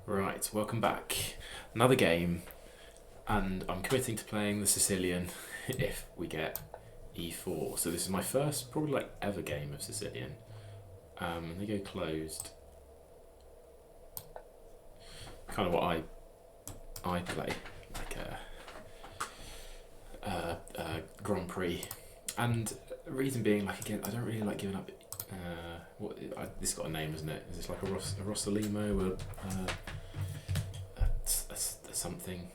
Right, welcome back. Another game, and I'm committing to playing the Sicilian if we get e4. So this is my first, probably like ever game of Sicilian. They go closed. Kind of what I play, like a Grand Prix, and the reason being, like again, I don't really like giving up. This got a name, isn't it? Is this like a Rossolimo, something?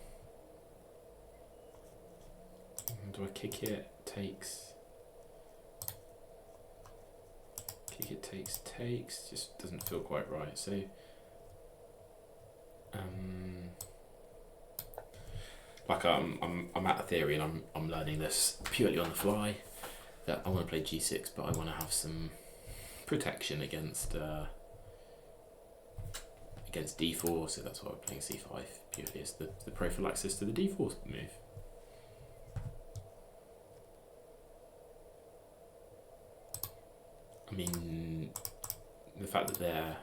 Do I kick it? Takes. Kick it, takes. Just doesn't feel quite right. So, like I'm at a theory, and I'm learning this purely on the fly. That I want to play g6, but I want to have some protection against d4. So that's why we're playing c5 purely as the prophylaxis to the d4 move. I mean, the fact that they're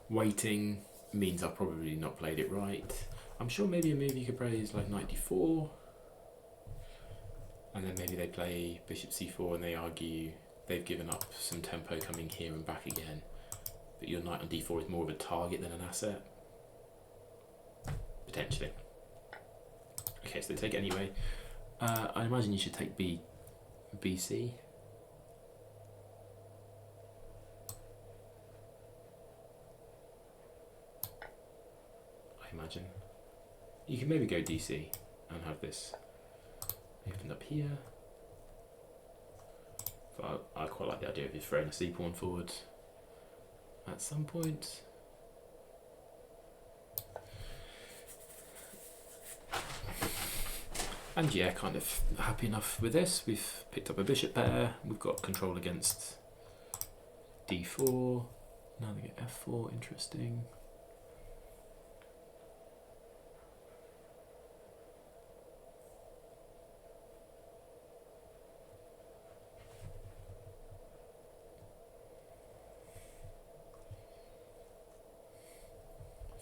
waiting means I've probably not played it right. I'm sure maybe a move you could play is like knight d4, and then maybe they play bishop c4 and they argue they've given up some tempo coming here and back again, but your knight on d4 is more of a target than an asset. Potentially. Okay, so they take it anyway. I imagine you should take BC. I imagine. You can maybe go DC and have this opened up here. But I quite like the idea of you throwing a c-pawn forward at some point. And yeah, kind of happy enough with this. We've picked up a bishop pair. We've got control against d4. Now they get f4, interesting.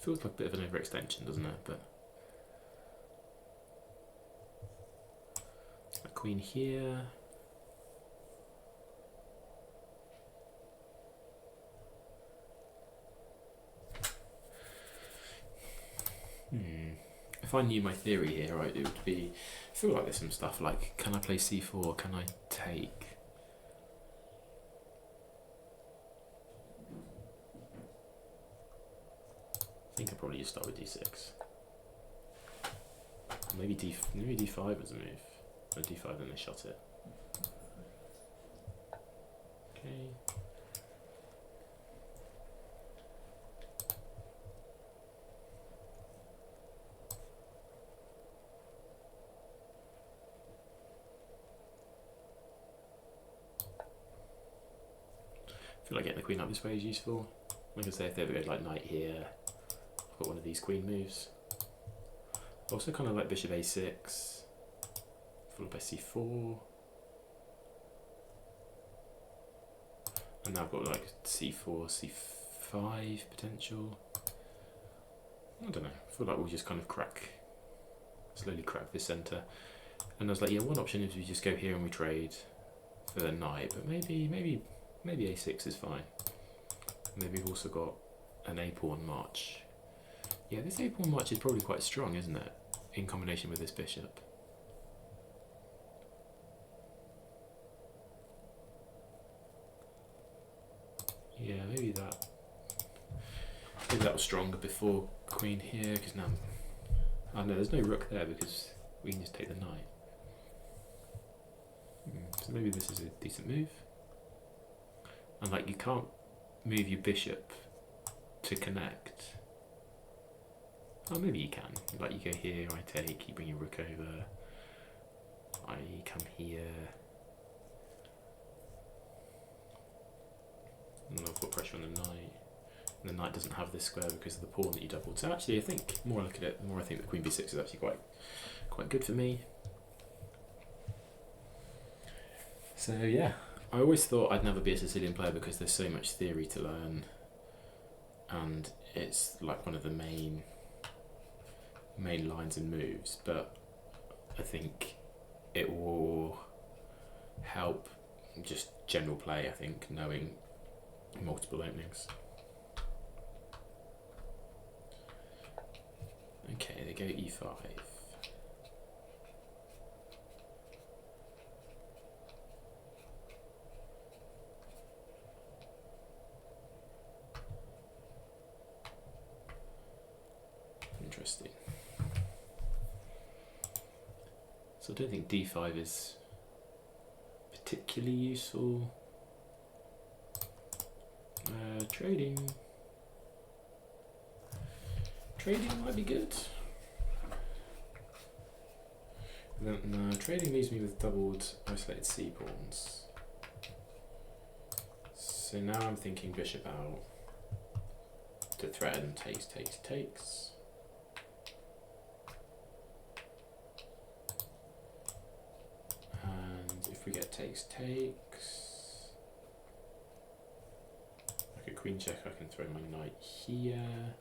Feels like a bit of an overextension, doesn't it? But a queen here. If I knew my theory here, right, it would be, I feel like there's some stuff like, can I play c4? Can I take? I think I'll probably just start with d6. Maybe d5 was a move. Or d5 then they shot it. Okay. I feel like getting the queen up this way is useful. Like I say, if they ever go like knight here, I've got one of these queen moves. Also kind of like bishop a6, followed by c4. And now I've got like c4, c5 potential. I don't know, I feel like we'll just kind of slowly crack this centre. And I was like, yeah, one option is we just go here and we trade for the knight, but maybe a6 is fine. And then we've also got an a-pawn march. Yeah, this a-pawn march is probably quite strong, isn't it? In combination with this bishop. Yeah, maybe that was stronger before queen here, because now, oh no, there's no rook there because we can just take the knight. So maybe this is a decent move. And like, you can't move your bishop to connect. Oh, maybe you can. Like, you go here, I take, you bring your rook over, I come here. And I've got pressure on the knight. And the knight doesn't have this square because of the pawn that you doubled. So actually, I think, the more I look at it, the more I think that queen b6 is actually quite good for me. So yeah, I always thought I'd never be a Sicilian player because there's so much theory to learn. and it's like one of the main lines and moves, but I think it will help just general play, I think, knowing multiple openings. Okay, they go e5. Interesting. So I don't think d5 is particularly useful. Trading might be good. No, trading leaves me with doubled isolated c pawns. So now I'm thinking bishop out to threaten takes. And if we get takes, like a queen check, I can throw my knight here.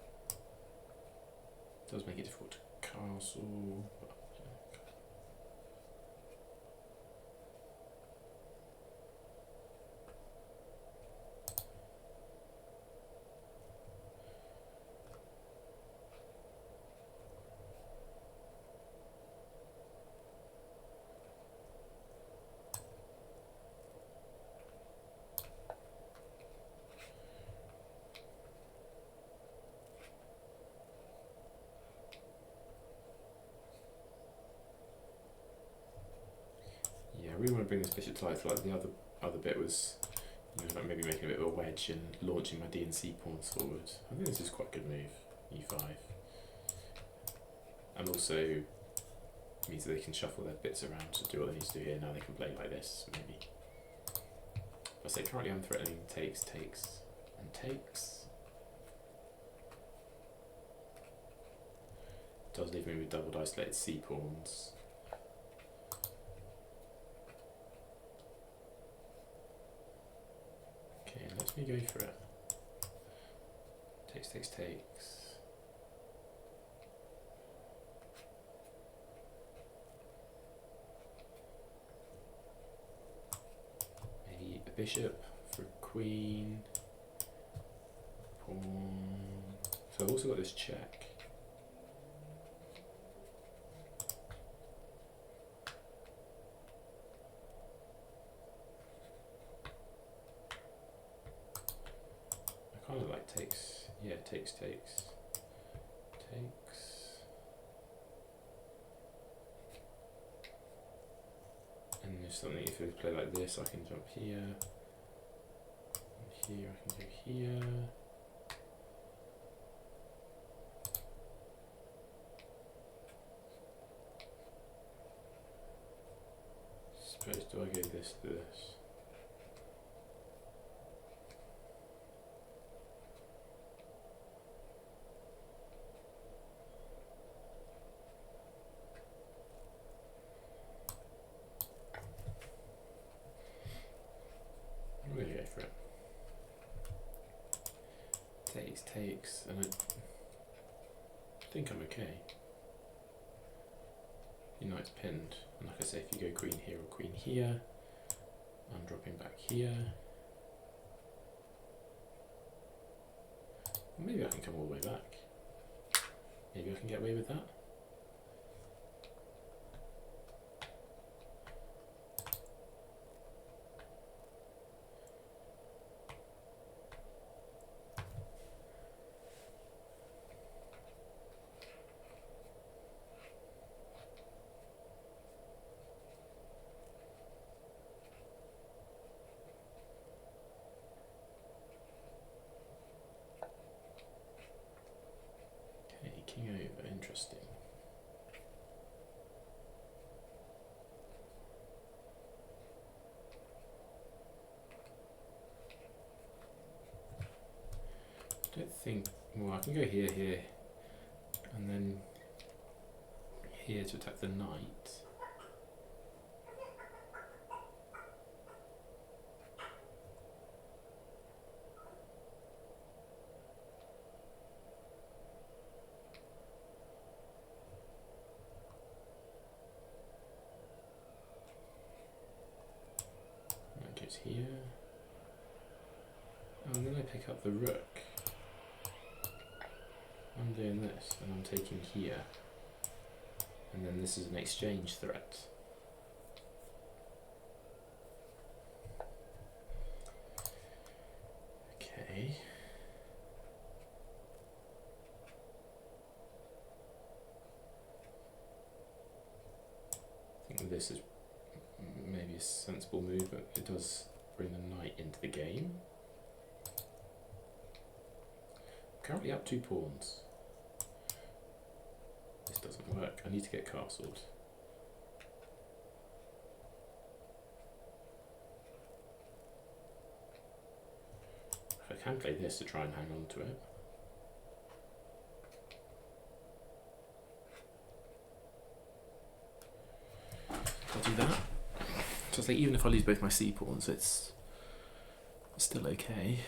Does make it difficult to castle. I really want to bring this bishop to life. Like the other bit was, like maybe making a bit of a wedge and launching my D and C pawns forward. I think this is quite a good move, e5, and also means that they can shuffle their bits around to do what they need to do here. Now they can play like this, maybe. I say currently I'm threatening takes. Does leave me with doubled isolated C pawns. Okay, let me go for it. Takes. Maybe a bishop for a queen. Pawn. So I've also got this check. I kind of like takes. Yeah, takes. And if something, if we play like this, I can jump here. And here, I can go here. Suppose, do I go this to this? I'm going to go for it. Takes, and I think I'm okay. Your knight's pinned, and like I say, if you go queen here or queen here, I'm dropping back here. Maybe I can come all the way back. Maybe I can get away with that. King over, interesting. I don't think, well, I can go here, and then here to attack the knight. goes here. Oh, and then I pick up the rook. I'm doing this, and I'm taking here. And then this is an exchange threat. Okay. I think this is maybe a sensible move, but it does bring the knight into the game. I'm currently up 2 pawns. This doesn't work. I need to get castled. I can play this to try and hang on to it. I'll do that. So it's like even if I lose both my c pawns, it's still okay.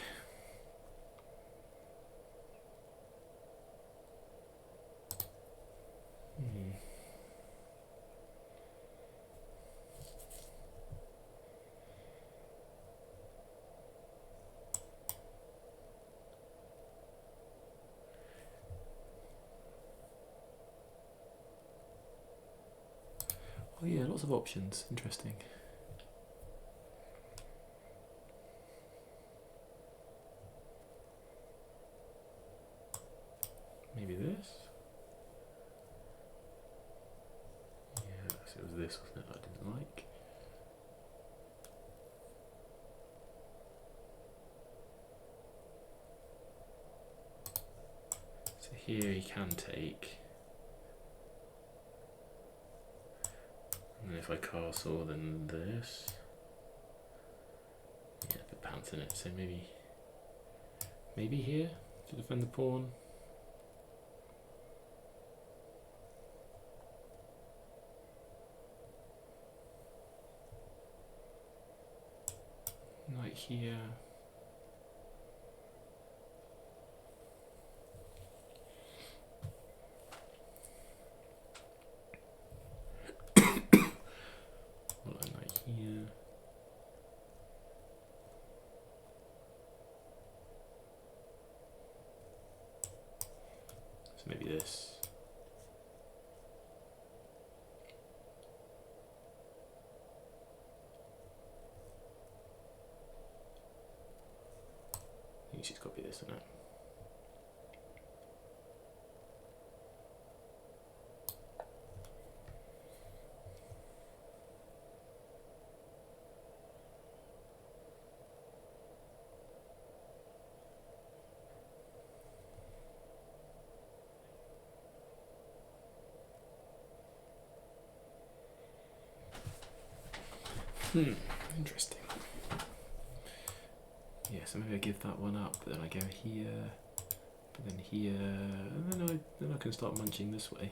Oh yeah, lots of options. Interesting. Maybe this? Yeah, so it was this, wasn't it, that I didn't like. So here he can take. And if I castle, then this. Yeah, the pounce in it. So maybe here to defend the pawn. Knight here. Knight here. So maybe this. I think she's copy this, isn't it? Interesting. Yeah, so maybe I give that one up, but then I go here, but then here, and then I can start munching this way.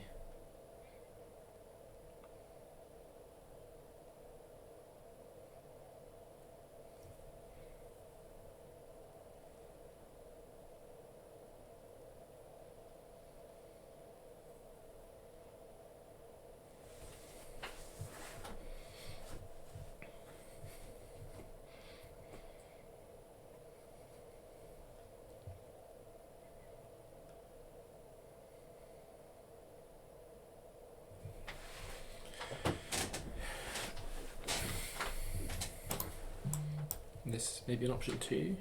This may be an option 2.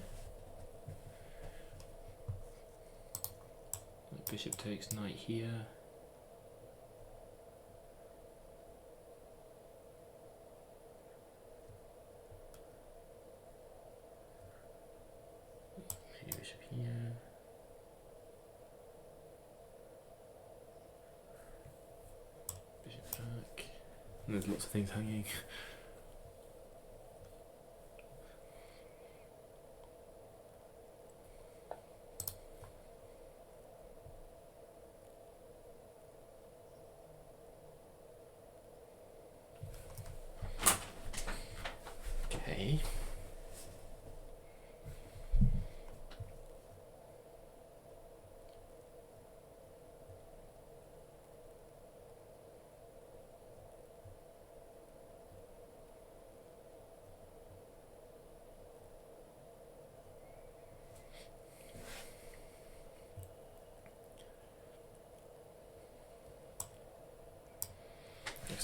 Bishop takes knight here. Maybe bishop here. Bishop back. And there's lots of things hanging. Okay.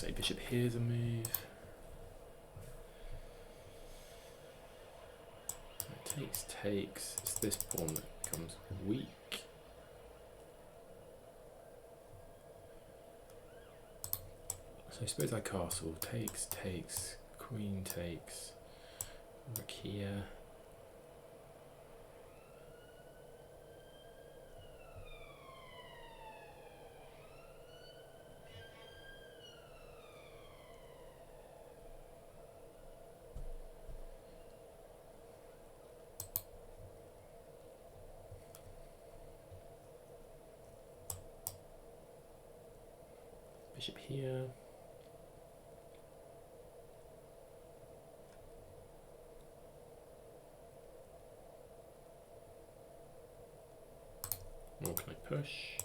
say bishop here's a move. Takes. It's this pawn that becomes weak. So I suppose I castle. Takes. Queen takes. Rook here. Bishop here. Or can I push?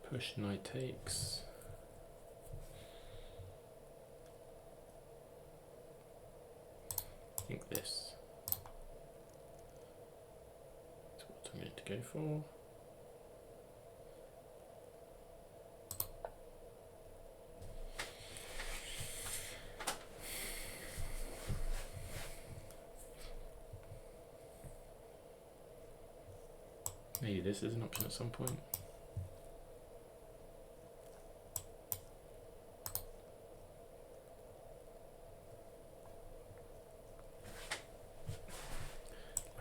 Push, knight takes. I think this. That's what I'm going to go for. Maybe this is an option at some point.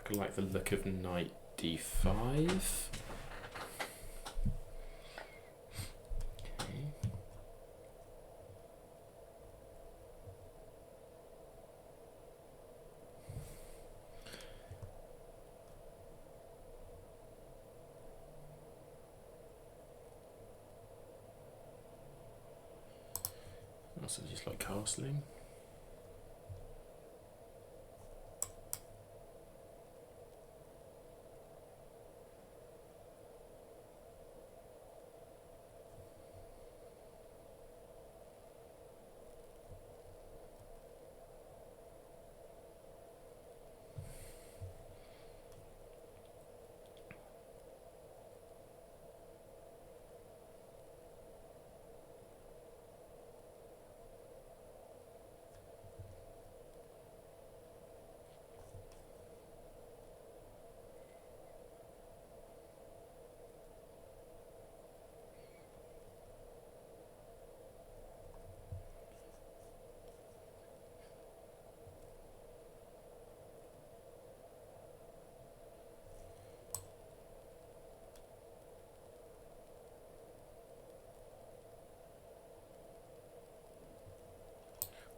I like the look of knight d5. Okay. Also just like castling.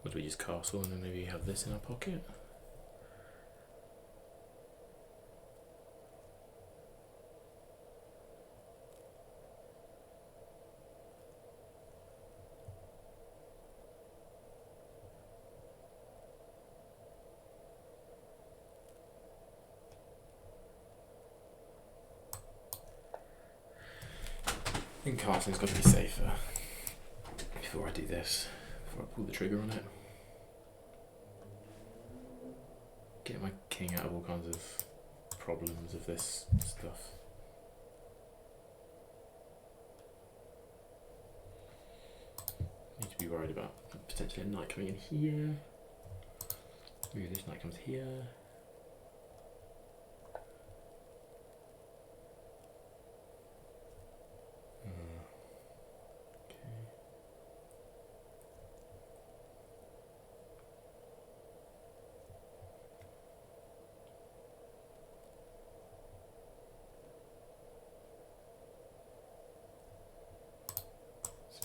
Or do we just castle and then maybe have this in our pocket? I think castling's got to be safer before I do this, before I pull the trigger on it. Get my king out of all kinds of problems of this stuff. Need to be worried about potentially a knight coming in here. Maybe this knight comes here.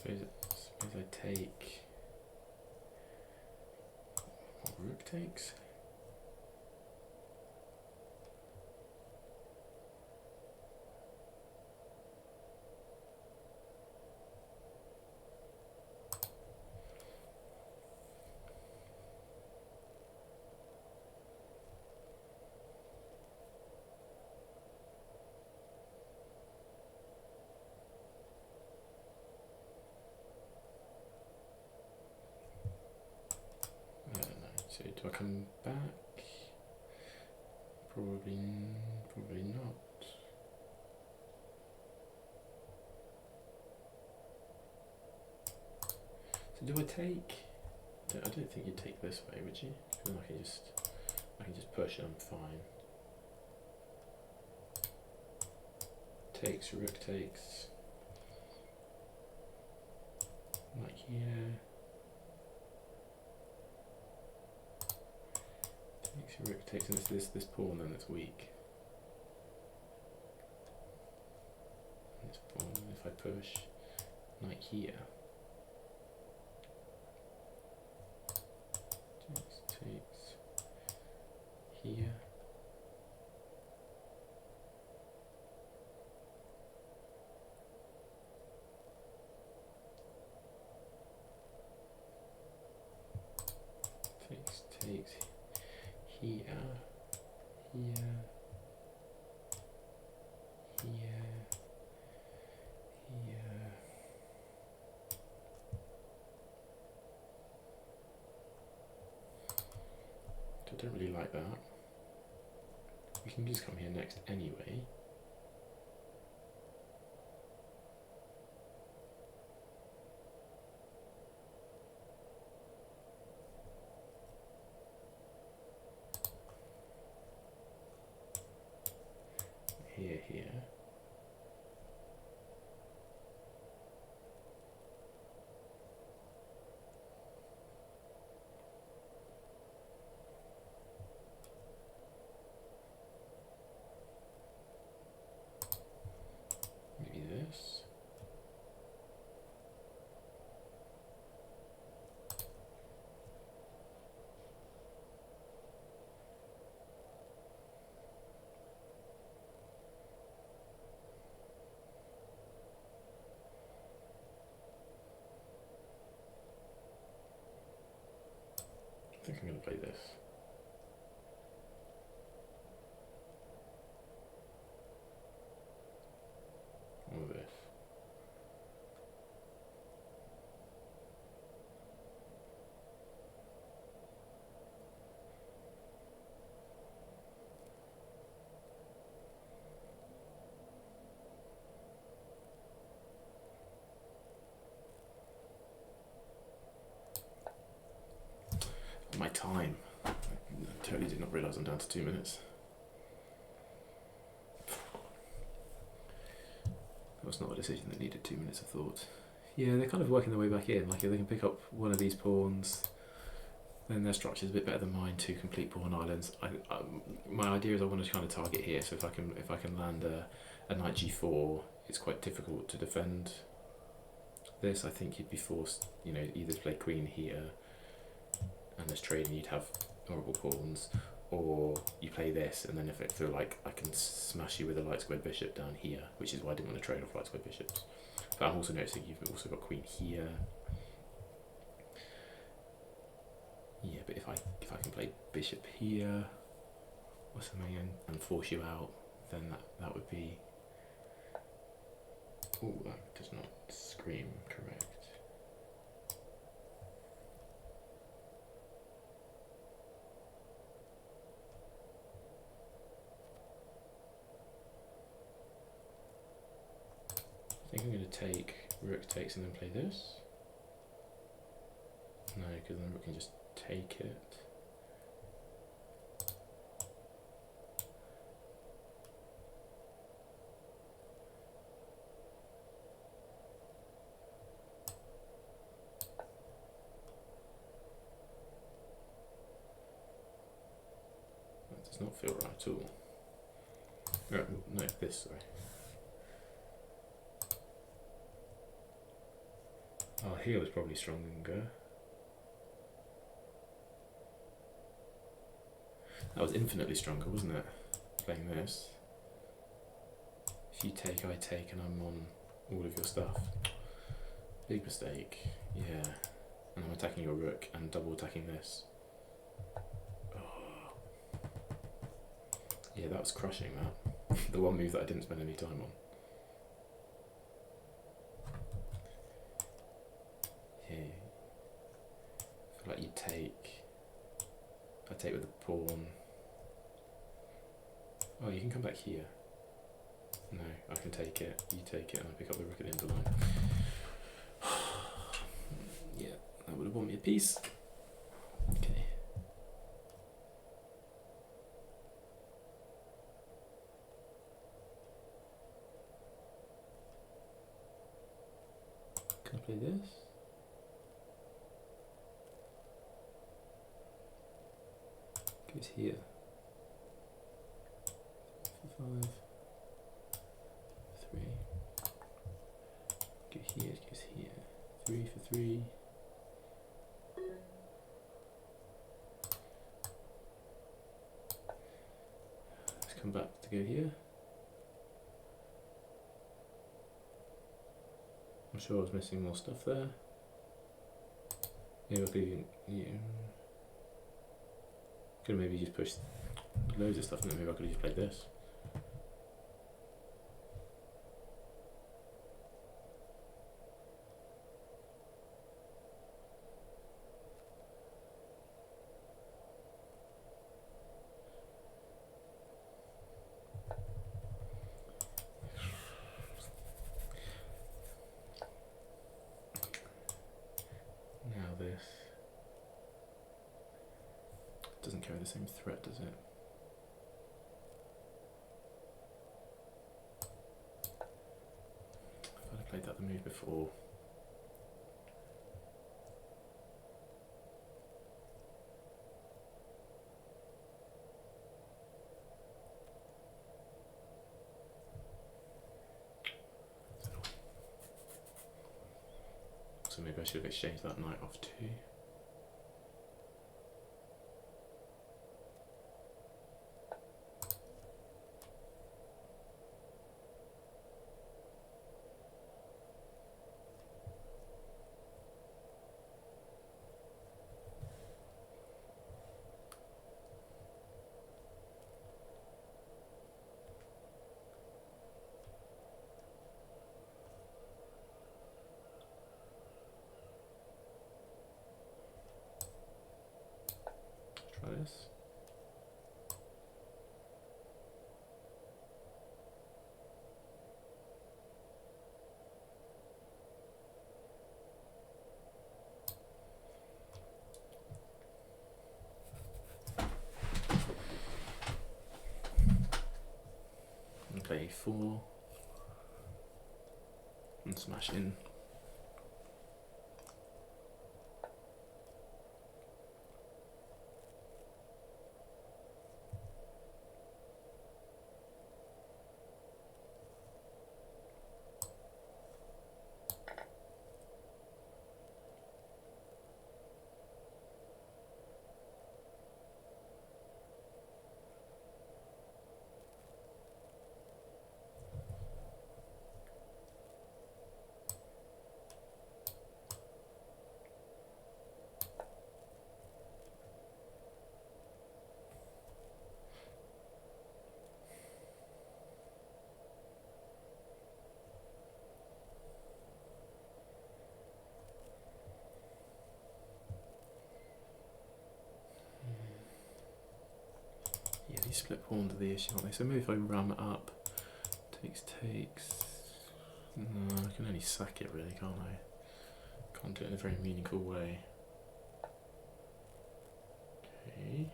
Suppose I take. Rook takes. So do I come back? Probably not. So do I take? I don't think you'd take this way, would you? Then I can just push and I'm fine. Takes, rook takes. Like here. Takes, rook takes, and it's this pawn then that's weak. And this pawn, if I push, knight here. Takes here. Takes here, here, here. I don't really like that. We can just come here next anyway. Here. Maybe this. I think I'm going to play this. Or this. My time. I totally did not realise I'm down to 2 minutes. That was not a decision that needed 2 minutes of thought. Yeah, they're kind of working their way back in. Like if they can pick up one of these pawns, then their structure's a bit better than mine. 2 complete pawn islands. My idea is I want to kind of target here. So if I can land a knight g4, it's quite difficult to defend this. I think you'd be forced, either to play queen here, and this trading you'd have horrible pawns, or you play this, and then if I feel like I can smash you with a light squared bishop down here, which is why I didn't want to trade off light squared bishops. But I'm also noticing you've also got queen here. Yeah, but if I can play bishop here or something and force you out, then that would be. Oh, that does not scream correct. I think I'm going to take rook takes and then play this. No, because then rook can just take it. That does not feel right at all. No, this, sorry. Oh, here was probably stronger. That was infinitely stronger, wasn't it? Playing this. If you take, I take, and I'm on all of your stuff. Big mistake. Yeah. And I'm attacking your rook and double attacking this. Oh. Yeah, that was crushing, that. The one move that I didn't spend any time on. Yeah. I feel like you take. I take with the pawn. Oh, you can come back here. No, I can take it. You take it, and I pick up the rook at the end of the line. Yeah, gonna want me a piece. Okay. Can I play this? Goes here. 5, 3. Go here, it goes here. 3 for 3. Let's come back to go here. I'm sure I was missing more stuff there. Maybe I could even, could maybe just push loads of stuff and then maybe I could have just played this. Now this doesn't carry the same threat, does it? If I'd played that the move before. So maybe I should have exchanged that knight off too. Try this. And play 4 and smash in. Yeah, these split pawns are the issue, aren't they? So maybe if I ram it up, takes. No, I can only sack it really, can't I? Can't do it in a very meaningful way. Okay.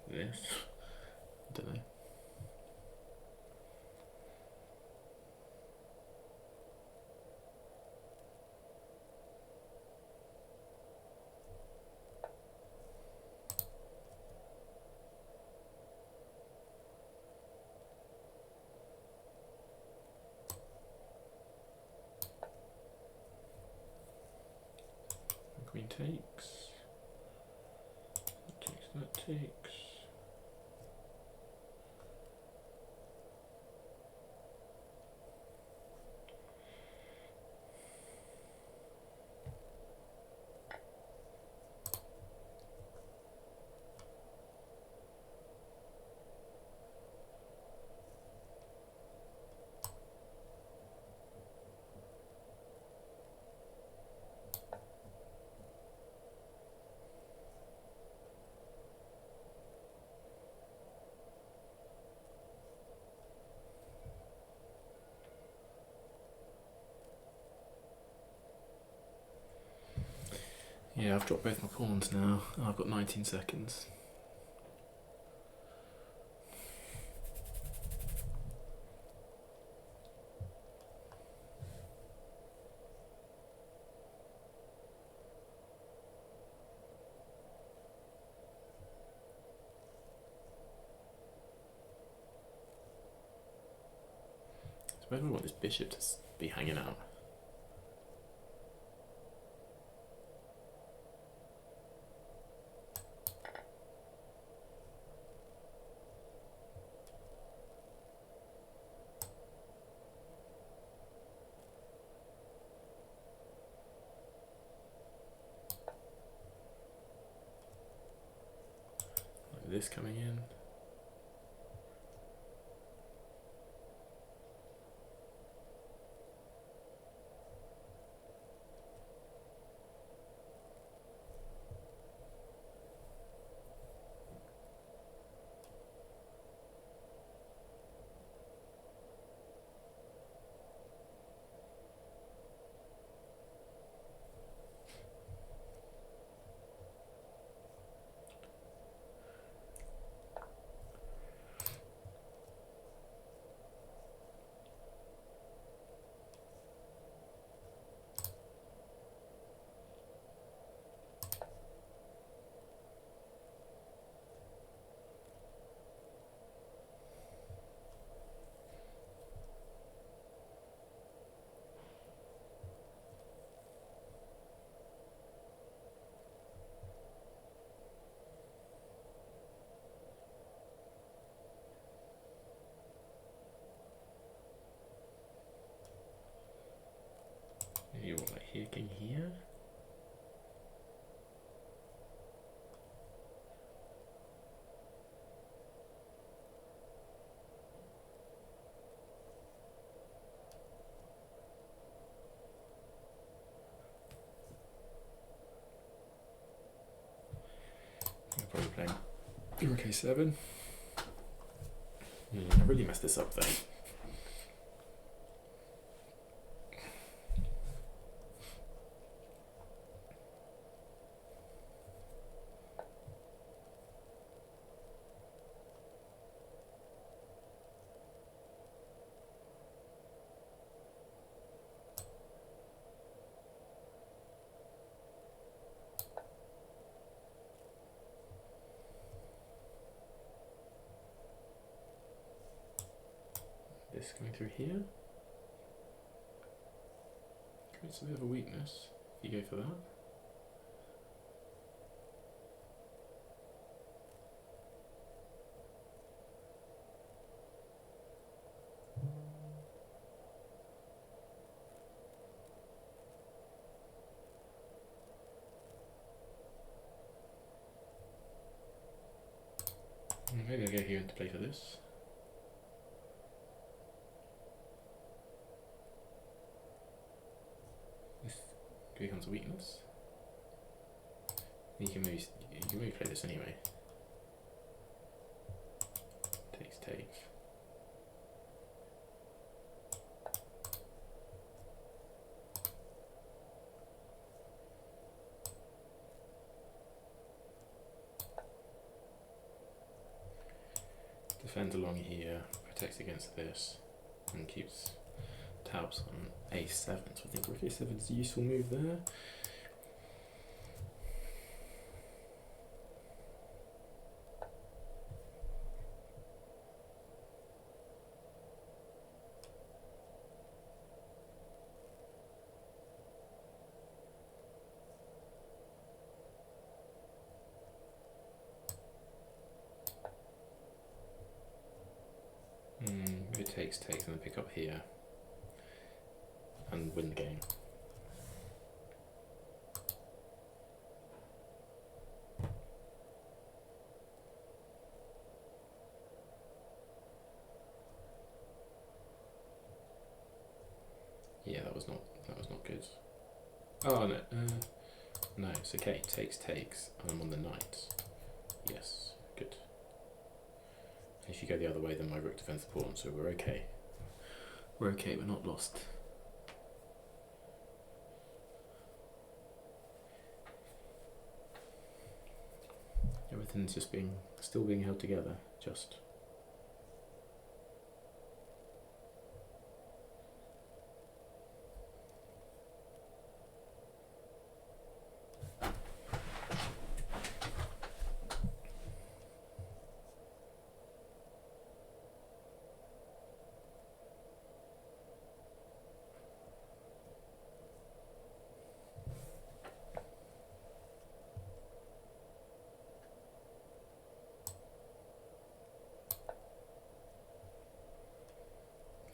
This. I don't know. Queen takes. That takes. Yeah, I've dropped both my pawns now. Oh, I've got 19 seconds. So where do I want this bishop to be hanging out? Like this coming in. Maybe what, like here, king here? I'm probably playing rook a7. I really messed this up then. This going through here creates a bit of a weakness if you go for that. Maybe I'll go here and play for this. This becomes a weakness. You can maybe play this anyway. Takes. Defends along here, protects against this, and keeps tabs on a7. So I think rook a7 is a useful move there. Maybe takes, and then pick up here and win the game. Yeah, that was not good. Oh no, no, it's okay. Takes, and I'm on the knight. Yes, good. If you go the other way, then my rook defends the pawn, so we're okay. We're okay, we're not lost. Everything's just still being held together, just.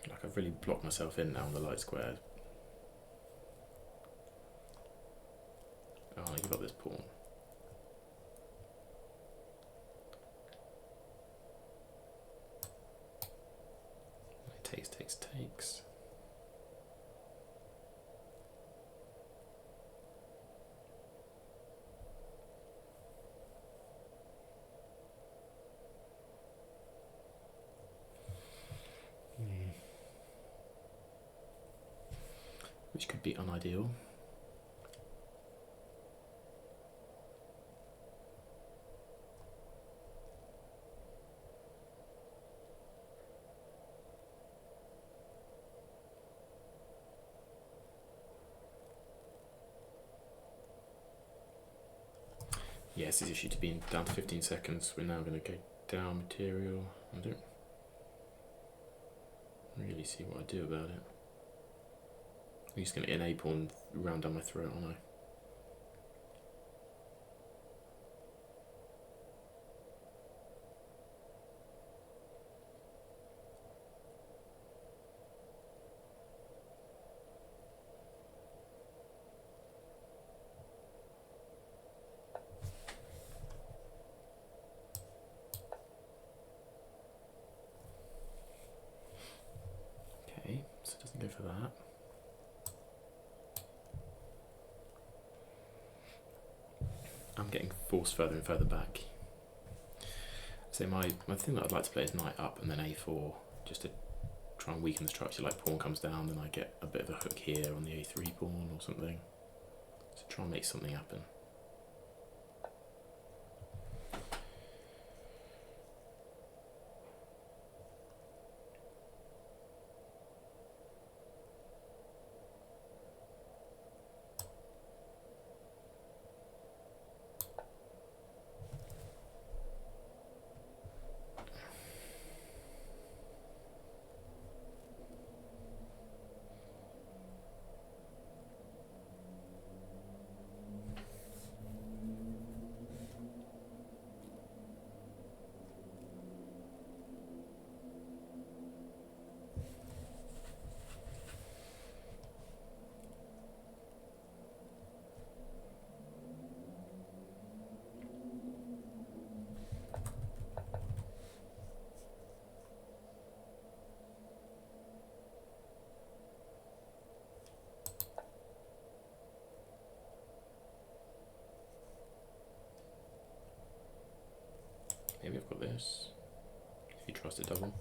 Like I've really blocked myself in now on the light square. Oh, I give up this pawn. Takes. Which could be unideal. Yes, this issue to be down to 15 seconds. We're now going to go down material. I don't really see what I do about it. I'm just going to get an A pawn round down my throat, aren't I? Okay, so it doesn't go for that. I'm getting forced further and further back. So my thing that I'd like to play is knight up and then a4, just to try and weaken the structure. Like pawn comes down, then I get a bit of a hook here on the a3 pawn or something. So try and make something happen. Maybe I've got this, if you trust a double.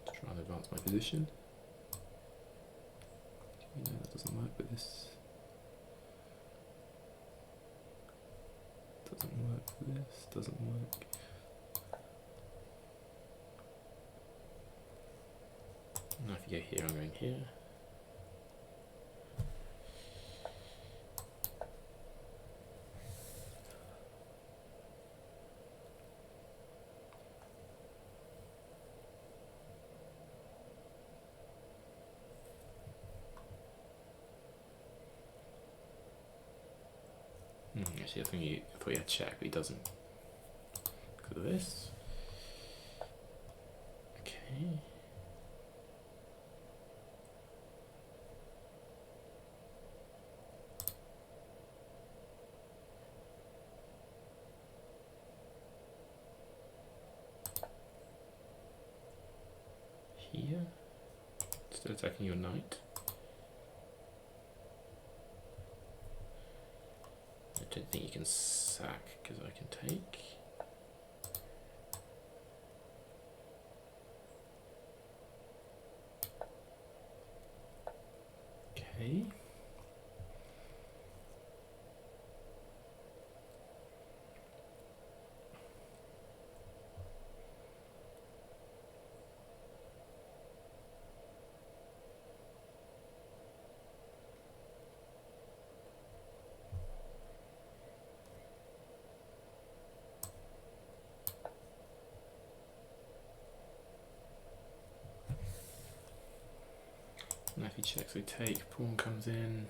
To try and advance my position. You know that doesn't work with this. Doesn't work for this, doesn't work. Now if you go here, I'm going here. Actually, I thought you had check, but he doesn't. Because of this. Okay. Here. Still attacking your knight. I don't think you can sack because I can take. Okay. Now if he checks, we take, pawn comes in.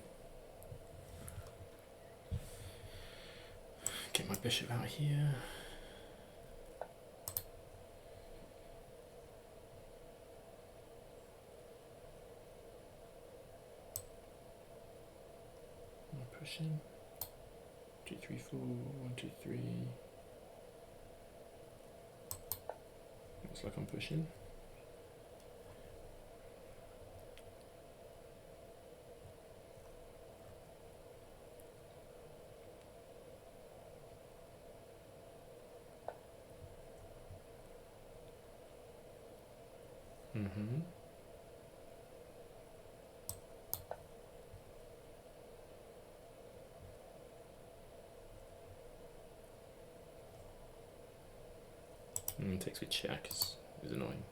Get my bishop out here. I'm pushing. 2, 3, 4, 1, 2, 3. Looks like I'm pushing. Mm-hmm. Takes with check is annoying.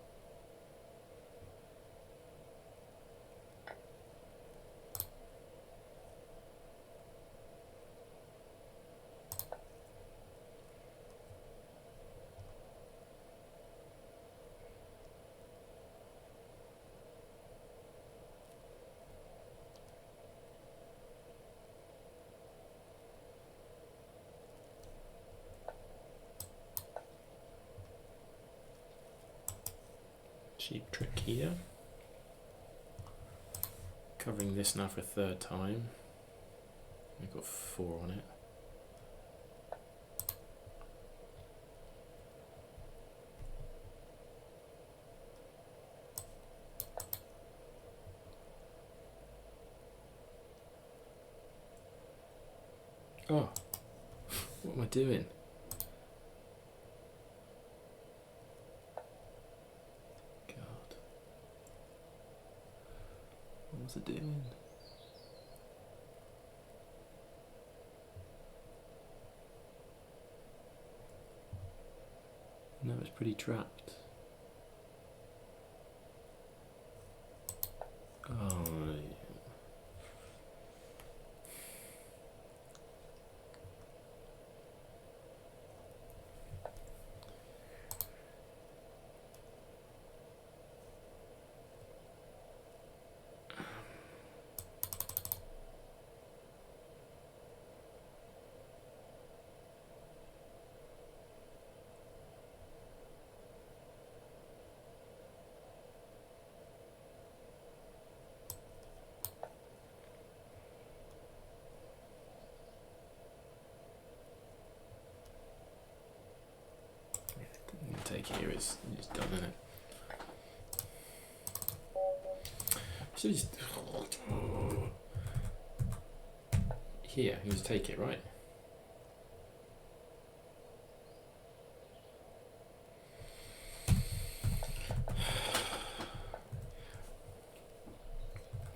Cheap trick here. Covering this now for a third time. We've got 4 on it. Oh, what am I doing? God. What was I doing? No, it's pretty trapped. Oh, take here is done, isn't it? So just here, you just take it, right?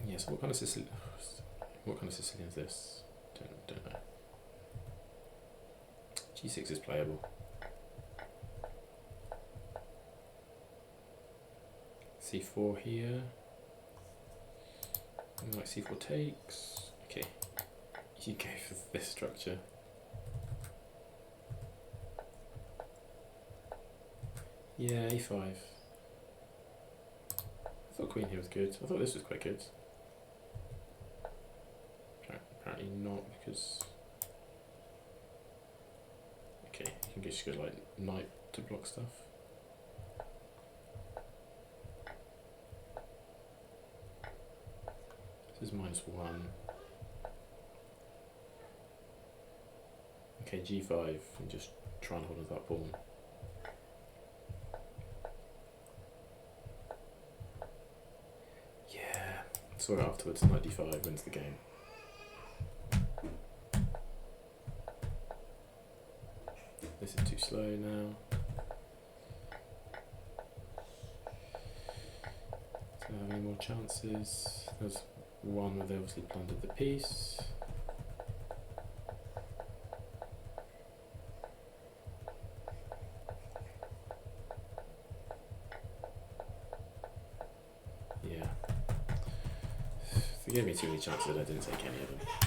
Yeah. So what kind of Sicilian is this? Don't know. G6 is playable. C4 here. Like C4 takes. Okay, you go for this structure. Yeah, A5. I thought queen here was good. I thought this was quite good. Apparently not, because... Okay, you can just go like knight to block stuff. This is -1. Okay, G5, and just try and hold on to that pawn. Yeah, saw it afterwards, knight D5 wins the game. This is too slow now. Do I have any more chances? There's one where they obviously plundered the piece. Yeah. They gave me too many chances and I didn't take any of them.